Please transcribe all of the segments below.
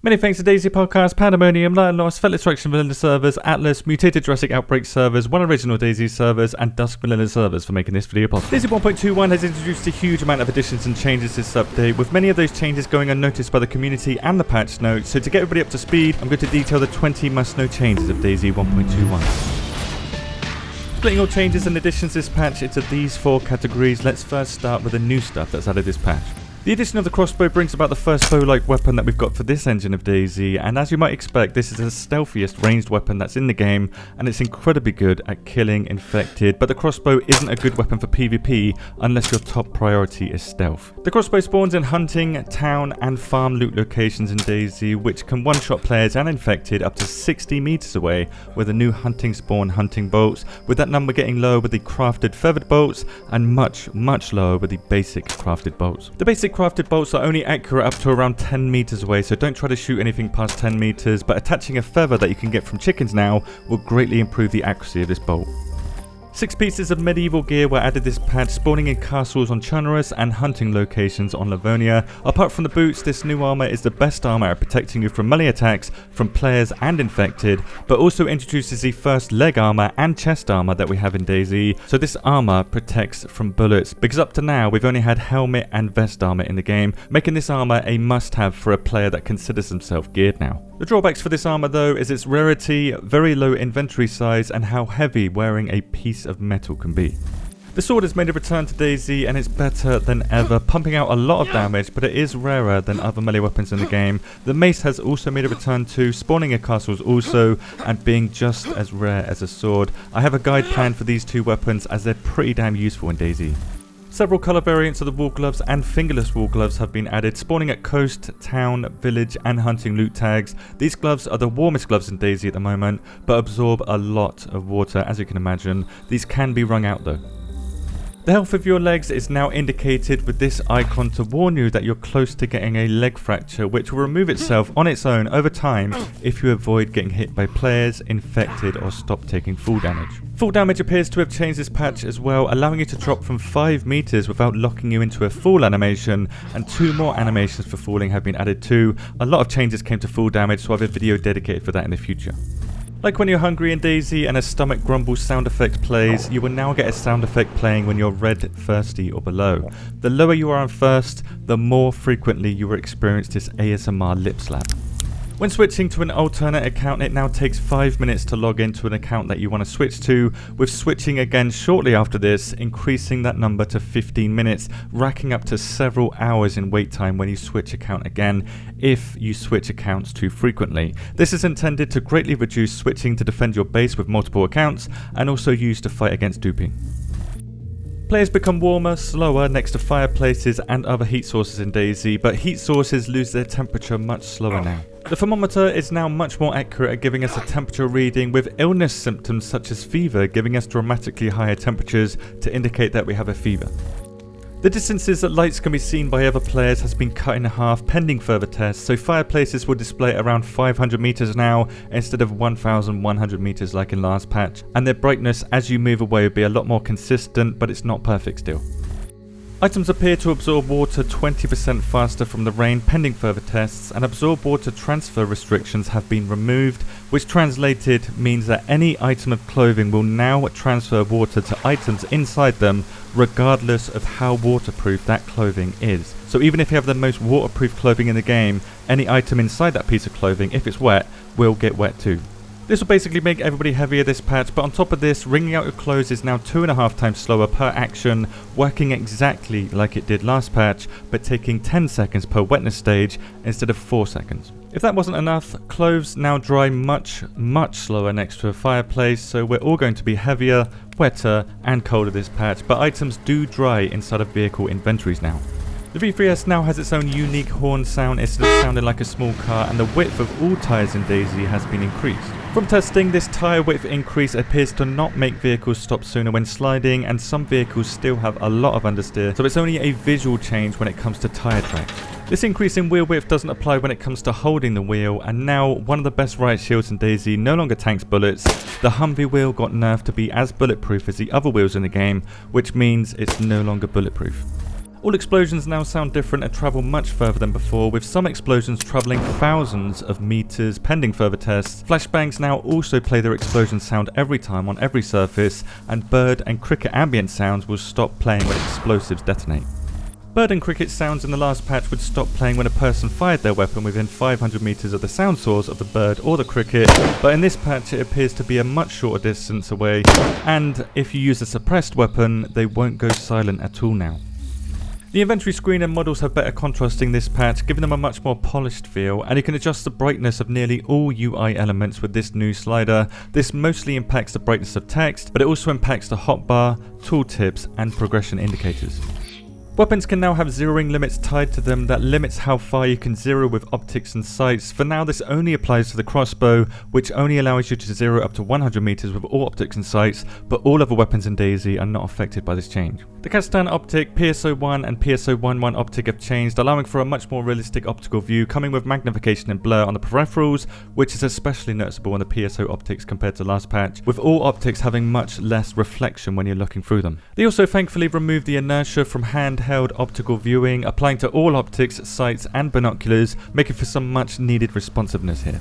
Many thanks to DayZ Podcast, Pandemonium, Lion Lost, Felt Destruction Vanilla servers, Atlas, Mutated Jurassic Outbreak servers, one original DayZ servers, and Dusk Vanilla servers for making this video possible. DayZ 1.21 has introduced a huge amount of additions and changes this update, with many of those changes going unnoticed by the community and the patch notes. So to get everybody up to speed, I'm going to detail the 20 must-know changes of DayZ 1.21. Splitting all changes and additions this patch into these four categories, let's first start with the new stuff that's added this patch. The addition of the crossbow brings about the first bow-like weapon that we've got for this engine of DayZ, and as you might expect, this is the stealthiest ranged weapon that's in the game, and it's incredibly good at killing infected, but the crossbow isn't a good weapon for PvP unless your top priority is stealth. The crossbow spawns in hunting, town, and farm loot locations in DayZ, which can one-shot players and infected up to 60 meters away with the new hunting spawn hunting bolts, with that number getting lower with the crafted feathered bolts, and much lower with the basic crafted bolts. The basic crafted bolts are only accurate up to around 10 meters away, so don't try to shoot anything past 10 meters, but attaching a feather that you can get from chickens now will greatly improve the accuracy of this bolt. 6 pieces of medieval gear were added this patch, spawning in castles on Chunarus and hunting locations on Livonia. Apart from the boots, this new armor is the best armor at protecting you from melee attacks from players and infected, but also introduces the first leg armor and chest armor that we have in DayZ. So this armor protects from bullets, because up to now we've only had helmet and vest armor in the game, making this armor a must-have for a player that considers himself geared now. The drawbacks for this armor though is its rarity, very low inventory size, and how heavy wearing a piece of metal can be. The sword has made a return to DayZ and it's better than ever, pumping out a lot of damage, but it is rarer than other melee weapons in the game. The mace has also made a return too, spawning in castles also, and being just as rare as a sword. I have a guide planned for these two weapons as they're pretty damn useful in DayZ. Several colour variants of the wool gloves and fingerless wool gloves have been added, spawning at coast, town, village and hunting loot tags. These gloves are the warmest gloves in DayZ at the moment, but absorb a lot of water, as you can imagine. These can be wrung out though. The health of your legs is now indicated with this icon to warn you that you're close to getting a leg fracture, which will remove itself on its own over time if you avoid getting hit by players, infected or stop taking full damage. Full damage appears to have changed this patch as well, allowing you to drop from 5 meters without locking you into a fall animation, and 2 more animations for falling have been added too. A lot of changes came to full damage, so I have a video dedicated for that in the future. Like when you're hungry in DayZ and a stomach grumble sound effect plays, you will now get a sound effect playing when you're red, thirsty or below. The lower you are on thirst, the more frequently you will experience this ASMR lip slap. When switching to an alternate account, it now takes 5 minutes to log into an account that you want to switch to, with switching again shortly after this, increasing that number to 15 minutes, racking up to several hours in wait time when you switch account again, if you switch accounts too frequently. This is intended to greatly reduce switching to defend your base with multiple accounts, and also used to fight against duping. Players become warmer, slower next to fireplaces and other heat sources in DayZ, but heat sources lose their temperature much slower now. The thermometer is now much more accurate at giving us a temperature reading, with illness symptoms such as fever giving us dramatically higher temperatures to indicate that we have a fever. The distances that lights can be seen by other players has been cut in half pending further tests, so fireplaces will display around 500 meters now instead of 1100 meters like in last patch, and their brightness as you move away will be a lot more consistent, but it's not perfect still. Items appear to absorb water 20% faster from the rain pending further tests, and absorb water transfer restrictions have been removed, which translated means that any item of clothing will now transfer water to items inside them regardless of how waterproof that clothing is. So even if you have the most waterproof clothing in the game, any item inside that piece of clothing, if it's wet, will get wet too. This will basically make everybody heavier this patch, but on top of this, wringing out your clothes is now 2.5 times slower per action, working exactly like it did last patch, but taking 10 seconds per wetness stage instead of 4 seconds. If that wasn't enough, clothes now dry much slower next to a fireplace, so we're all going to be heavier, wetter and colder this patch, but items do dry inside of vehicle inventories now. The V3S now has its own unique horn sound instead of sounding like a small car, and the width of all tyres in DayZ has been increased. From testing, this tyre width increase appears to not make vehicles stop sooner when sliding, and some vehicles still have a lot of understeer, so it's only a visual change when it comes to tyre track. This increase in wheel width doesn't apply when it comes to holding the wheel, and now one of the best riot shields in DayZ no longer tanks bullets. The Humvee wheel got nerfed to be as bulletproof as the other wheels in the game, which means it's no longer bulletproof. All explosions now sound different and travel much further than before, with some explosions travelling thousands of meters pending further tests. Flashbangs now also play their explosion sound every time on every surface, and bird and cricket ambient sounds will stop playing when explosives detonate. Bird and cricket sounds in the last patch would stop playing when a person fired their weapon within 500 meters of the sound source of the bird or the cricket, but in this patch it appears to be a much shorter distance away, and if you use a suppressed weapon, they won't go silent at all now. The inventory screen and models have better contrasting this patch, giving them a much more polished feel, and you can adjust the brightness of nearly all UI elements with this new slider. This mostly impacts the brightness of text, but it also impacts the hotbar, tooltips, and progression indicators. Weapons can now have zeroing limits tied to them that limits how far you can zero with optics and sights. For now, this only applies to the crossbow, which only allows you to zero up to 100 meters with all optics and sights, but all other weapons in DayZ are not affected by this change. The Castan optic, PSO1 and PSO11 optic have changed, allowing for a much more realistic optical view, coming with magnification and blur on the peripherals, which is especially noticeable on the PSO optics compared to last patch, with all optics having much less reflection when you're looking through them. They also thankfully removed the inertia from handheld optical viewing, applying to all optics, sights and binoculars, making for some much needed responsiveness here.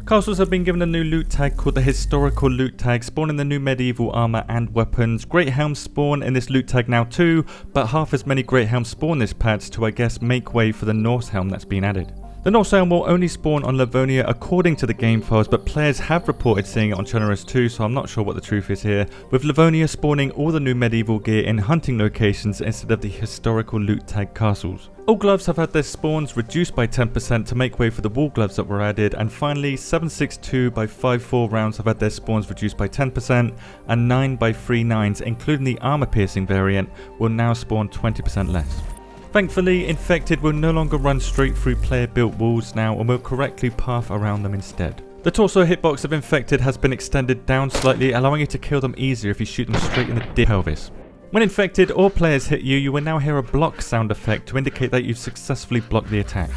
Castles have been given a new loot tag called the Historical Loot Tag, spawning the new medieval armor and weapons. Great Helms spawn in this loot tag now too, but half as many Great Helms spawn this patch to, I guess, make way for the Norse Helm that's been added. The Norse Helm will only spawn on Livonia according to the game files, but players have reported seeing it on Chernarus too, so I'm not sure what the truth is here, with Livonia spawning all the new medieval gear in hunting locations instead of the Historical Loot Tag castles. All gloves have had their spawns reduced by 10% to make way for the wool gloves that were added, and finally 7.62 by 5.4 rounds have had their spawns reduced by 10%, and 9 by 3 9s, including the armor piercing variant, will now spawn 20% less. Thankfully, Infected will no longer run straight through player built walls now and will correctly path around them instead. The torso hitbox of Infected has been extended down slightly, allowing you to kill them easier if you shoot them straight in the pelvis. When infected or players hit you, you will now hear a block sound effect to indicate that you've successfully blocked the attack.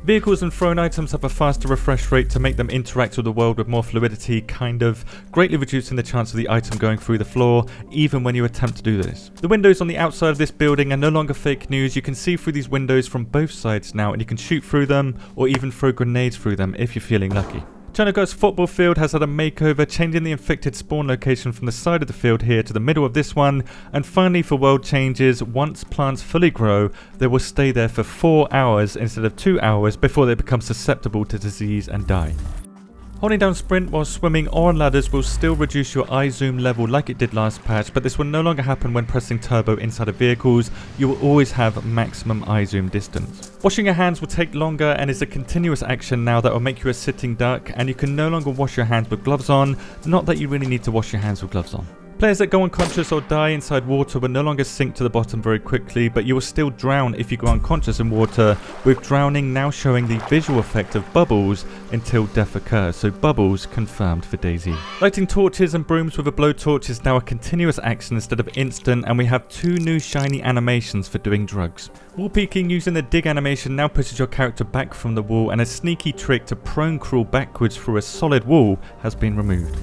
Vehicles and thrown items have a faster refresh rate to make them interact with the world with more fluidity, kind of, greatly reducing the chance of the item going through the floor, even when you attempt to do this. The windows on the outside of this building are no longer fake news. You can see through these windows from both sides now, and you can shoot through them, or even throw grenades through them if you're feeling lucky. Chernarus football field has had a makeover, changing the infected spawn location from the side of the field here to the middle of this one, and finally for world changes, once plants fully grow, they will stay there for 4 hours instead of 2 hours before they become susceptible to disease and die. Holding down sprint while swimming or on ladders will still reduce your eye zoom level like it did last patch, but this will no longer happen when pressing turbo inside of vehicles. You will always have maximum eye zoom distance. Washing your hands will take longer and is a continuous action now that will make you a sitting duck, and you can no longer wash your hands with gloves on, not that you really need to wash your hands with gloves on. Players that go unconscious or die inside water will no longer sink to the bottom very quickly, but you will still drown if you go unconscious in water, with drowning now showing the visual effect of bubbles until death occurs, so bubbles confirmed for DayZ. Lighting torches and brooms with a blowtorch is now a continuous action instead of instant, and we have 2 new shiny animations for doing drugs. Wall peeking using the dig animation now pushes your character back from the wall, and a sneaky trick to prone crawl backwards through a solid wall has been removed.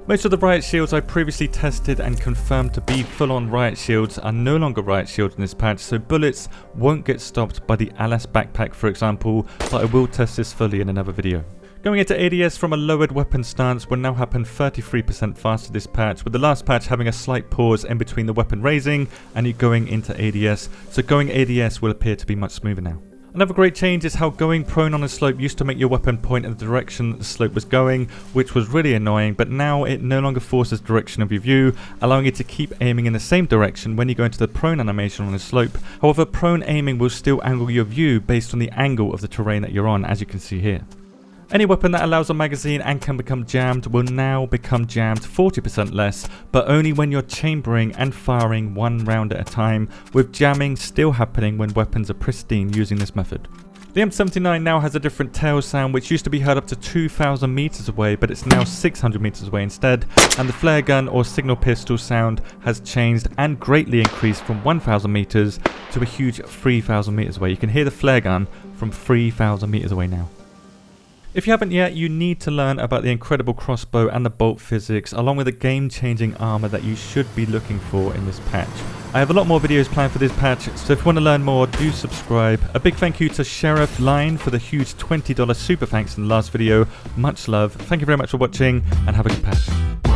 Most of the riot shields I previously tested and confirmed to be full-on riot shields are no longer riot shields in this patch, so bullets won't get stopped by the Alas backpack for example, but I will test this fully in another video. Going into ADS from a lowered weapon stance will now happen 33% faster this patch, with the last patch having a slight pause in between the weapon raising and you going into ADS, so going ADS will appear to be much smoother now. Another great change is how going prone on a slope used to make your weapon point in the direction that the slope was going, which was really annoying, but now it no longer forces direction of your view, allowing you to keep aiming in the same direction when you go into the prone animation on a slope. However, prone aiming will still angle your view based on the angle of the terrain that you're on, as you can see here. Any weapon that allows a magazine and can become jammed will now become jammed 40% less, but only when you're chambering and firing 1 round at a time, with jamming still happening when weapons are pristine using this method. The M79 now has a different tail sound, which used to be heard up to 2,000 meters away, but it's now 600 meters away instead, and the flare gun or signal pistol sound has changed and greatly increased from 1,000 meters to a huge 3,000 meters away. You can hear the flare gun from 3,000 meters away now. If you haven't yet, you need to learn about the incredible crossbow and the bolt physics, along with the game-changing armor that you should be looking for in this patch. I have a lot more videos planned for this patch, so if you want to learn more, do subscribe. A big thank you to Sheriff Line for the huge $20 super thanks in the last video. Much love. Thank you very much for watching, and have a good patch.